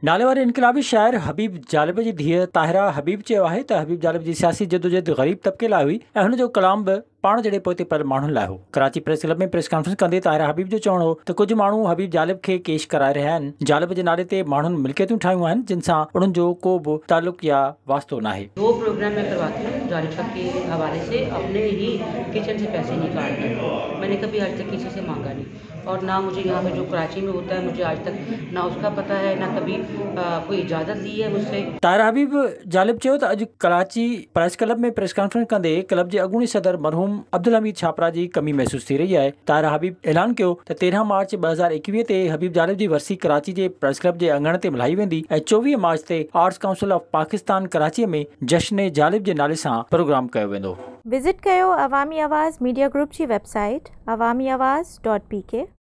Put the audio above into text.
नाले वारे इनकलाबी शाइर हबीब जालिब जी धीअ ताहिरा हबीब चयो आहे त हबीब जालिब जी सियासी जदोजहद ग़रीब तबके लाइ हुई ऐं हुन जो कलाम बि पाण जहिड़े पोइ पर माण्हुनि लाइ हो। कराची प्रेस क्लब में प्रेस कॉन्फ्रेंस कंदे ताहिरा हबीब जो चवणो हो त कुझु माण्हू हबीब जालिब खे केश कराए रहिया आहिनि। जालिब जे नाले ते माण्हुनि मिल्कियतूं ठाहियूं आहिनि जिन सां उन्हनि जो को बि ताल्लुक या वास्तो नाहे। 2 प्रोग्राम मैं करवाती हूँ जालिब साहब के हवाले से, अपने ही किचन से पैसे निकालते हैं। मैंने कभी आज तक किसी से मांगा नहीं और ना मुझे यहाँ पे जो कराची में होता है मुझे आज तक ना उसका पता है, ना कभी कोई इजाज़त ली है मुझसे। ताहिरा हबीब जालिब चयो त अॼु कराची प्रेस क्लब में प्रेस कॉन्फ्रेंस कंदे क्लब जे अॻूणी सदर मरहूम अब्दुल हमीद छापरा जी कमी महसूस थी रही आहे। ताहिरा हबीब ऐलान कयो त 13 मार्च 2021 ते हबीब जालिब जी वरसी कराची जे प्रेस क्लब जे अंगण ते मल्हाई वेंदी ऐं 24 मार्च ते arts council of Pakistan Karachi में जश्न जालिब जे नाले सां प्रोग्राम कयो वेंदो। विज़िट कयो अवामी आवाज़ मीडिया ग्रुप जी वेबसाइट awamiawaz.pk।